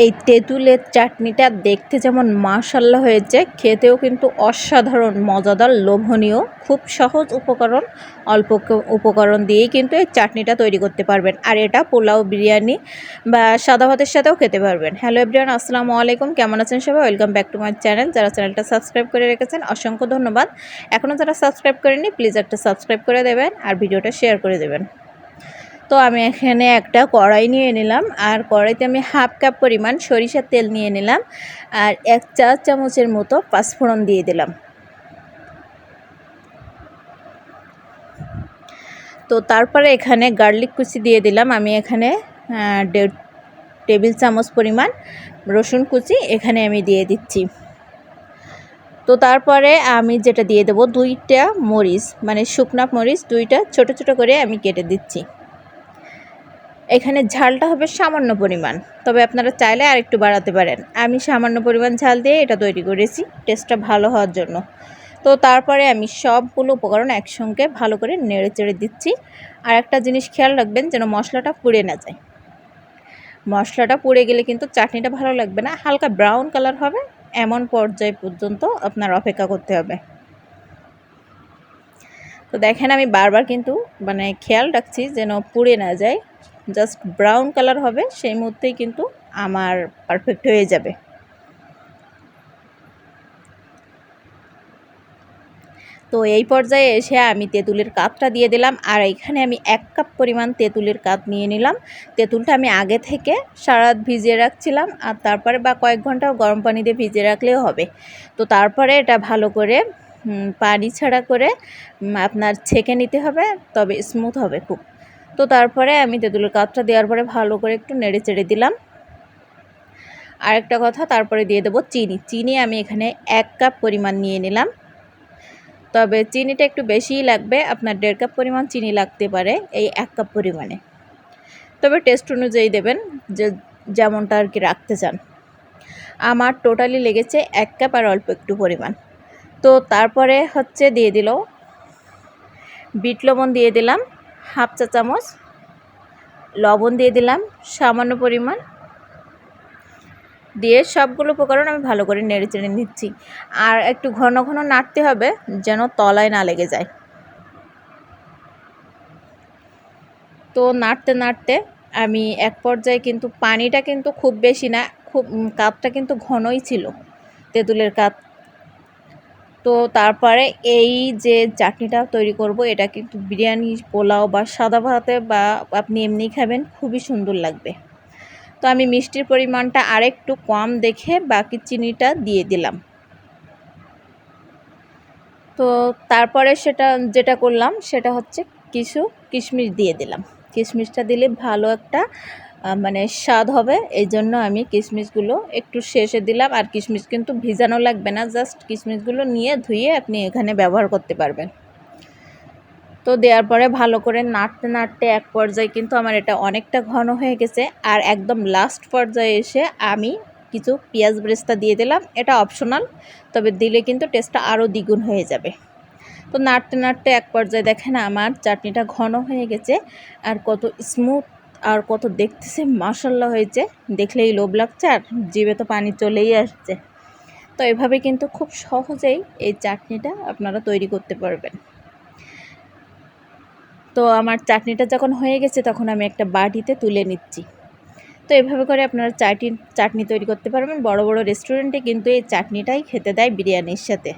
এই তেঁতুলের চাটনিটা দেখতে যেমন মাশাআল্লাহ হয়েছে, খেতেও কিন্তু অসাধারণ মজাদার, লোভনীয়। খুব সহজ উপকরণ, অল্প উপকরণ দিয়েই কিন্তু এই চাটনিটা তৈরি করতে পারবেন। আর এটা পোলাও, বিরিয়ানি বা সাদা ভাতের সাথেও খেতে পারবেন। হ্যালো এভরিওয়ান, আসসালামু আলাইকুম। কেমন আছেন সবাই? Welcome back to my channel. যারা চ্যানেলটা সাবস্ক্রাইব করে রেখেছেন অসংখ্য ধন্যবাদ। এখনও যারা সাবস্ক্রাইব করেনি প্লিজ একটা সাবস্ক্রাইব করে দেবেন আর ভিডিওটা শেয়ার করে দেবেন। তো আমি এখানে একটা কড়াই নিয়ে নিলাম, আর কড়াইতে আমি হাফ কাপ পরিমাণ সরিষার তেল নিয়ে নিলাম, আর 1 চা চামচের মতো পাঁচফোড়ন দিয়ে দিলাম। তো তারপরে এখানে গার্লিক কুচি দিয়ে দিলাম। আমি এখানে 1.5 টেবিল চামচ পরিমাণ রসুন কুচি এখানে আমি দিয়ে দিচ্ছি। তো তারপরে আমি যেটা দিয়ে দেবো 2টা মরিচ, মানে শুকনা মরিচ 2টা ছোট ছোট করে আমি কেটে দিচ্ছি। এখানে ঝালটা হবে সামান্য পরিমাণ, তবে আপনারা চাইলে আর একটু বাড়াতে পারেন। আমি সামান্য পরিমাণ ঝাল দিয়ে এটা তৈরি করেছি টেস্টটা ভালো হওয়ার জন্য। তো তারপরে আমি সবগুলো উপকরণ একসঙ্গে ভালো করে নেড়ে চেড়ে দিচ্ছি। আর একটা জিনিস খেয়াল রাখবেন যেন মশলাটা পুড়ে না যায়। মশলাটা পুড়ে গেলে কিন্তু চাটনিটা ভালো লাগবে না। হালকা ব্রাউন কালার হবে, এমন পর্যায় পর্যন্ত আপনার অপেক্ষা করতে হবে। তো দেখেন আমি বারবার কিন্তু খেয়াল রাখছি যেন পুড়ে না যায়। জাস্ট ব্রাউন কালার হবে, সেই মুহূর্তেই কিন্তু আমার পারফেক্ট হয়ে যাবে। তো এই পর্যায়ে এসে আমি তেঁতুলের কাপটা দিয়ে দিলাম, আর এখানে আমি 1 কাপ পরিমাণ তেঁতুলের কাপ নিয়ে নিলাম। তেঁতুলটা আমি আগে থেকে সারা রাত ভিজিয়ে রাখছিলাম, আর তারপরে বা কয়েক ঘন্টাও গরম পানি দিয়ে ভিজিয়ে রাখলেও হবে। তো তারপরে এটা ভালো করে পানি ছাড়া করে আপনার ছেঁকে নিতে হবে, তবে স্মুথ হবে খুব। তো তারপরে আমি তেঁতুলের কাপটা দেওয়ার পরে ভালো করে একটু নেড়ে চেড়ে দিলাম। আরেকটা কথা, তারপরে দিয়ে দেবো চিনি আমি এখানে 1 কাপ পরিমাণ নিয়ে নিলাম, তবে চিনিটা একটু বেশিই লাগবে। আপনার 1.5 কাপ পরিমাণ চিনি লাগতে পারে এই 1 কাপ পরিমাণে, তবে টেস্ট অনুযায়ী দেবেন যেমনটা আর কি রাখতে চান। আমার টোটালি লেগেছে 1 কাপ আর অল্প একটু পরিমাণ। তো তারপরে দিয়ে দিল বিট লবণ দিয়ে দিলাম হাফ চা চামচ, লবণ দিয়ে দিলাম সামান্য পরিমাণ, দিয়ে সবগুলো উপকরণ আমি ভালো করে নেড়ে চেড়ে নিচ্ছি। আর একটু ঘন ঘন নাড়তে হবে যেন তলায় না লেগে যায়। তো নাড়তে নাড়তে আমি এক পর্যায়ে কিন্তু পানিটা কিন্তু খুব বেশি না, কাপটা কিন্তু ঘনই ছিল তেঁতুলের কাপ। তো তারপরে এই যে চাটনিটা তৈরি করব, এটা কিন্তু বিরিয়ানি, পোলাও বা সাদা ভাতে বা আপনি এমনি খাবেন, খুবই সুন্দর লাগবে। তো আমি মিষ্টির পরিমাণটা আরেকটু কম দেখে বাকি চিনিটা দিয়ে দিলাম। তো তারপরে যেটা করলাম সেটা হচ্ছে কিছু কিশমিশ দিয়ে দিলাম। কিশমিশটা দিলে ভালো একটা স্বাদ হবে, এই জন্য আমি কিশমিশগুলো একটু শেষে দিলাম। আর কিশমিশ কিন্তু ভিজানো লাগবে না, জাস্ট কিশমিশগুলো নিয়ে ধুয়ে আপনি এখানে ব্যবহার করতে পারবেন। তো দেওয়ার পরে ভালো করে নাড়তে নাড়তে এক পর্যায়ে কিন্তু আমার এটা অনেকটা ঘন হয়ে গেছে। আর একদম লাস্ট পর্যায়ে এসে আমি কিছু পেঁয়াজ বেরেস্তা দিয়ে দিলাম। এটা অপশনাল, তবে দিলে কিন্তু টেস্টটা আরও দ্বিগুণ হয়ে যাবে। তো নাড়তে নাড়তে এক পর্যায়ে দেখেন আমার চাটনিটা ঘন হয়ে গেছে, আর কত স্মুথ আর কত দেখতেছে মাশাআল্লাহ হয়েছে। দেখলেই লোভ লাগছে, আর জিভে তো পানি চলেই আসছে। তো এভাবে কিন্তু খুব সহজেই এই চাটনিটা আপনারা তৈরি করতে পারবেন। তো আমার চাটনিটা যখন হয়ে গেছে তখন আমি একটা বাটিতে তুলে নিচ্ছি। তো এভাবে করে আপনারা চাটনি তৈরি করতে পারবেন। বড় বড় রেস্টুরেন্টে কিন্তু এই চাটনিটাই খেতে দেয় বিরিয়ানির সাথে।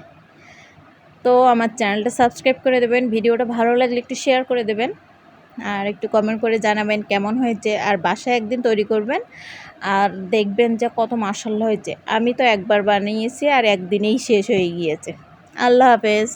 তো আমার চ্যানেলটা সাবস্ক্রাইব করে দেবেন, ভিডিওটা ভালো লাগলে একটু শেয়ার করে দেবেন, আর একটু কমেন্ট করে জানাবেন কেমন হয়েছে। আর বাসায় একদিন তৈরি করবেন, আর দেখবেন যে কত মাশাআল্লাহ হয়েছে। আমি তো একবার বানিয়েছি আর একদিনেই শেষ হয়ে গিয়েছে। আল্লাহ হাফেজ।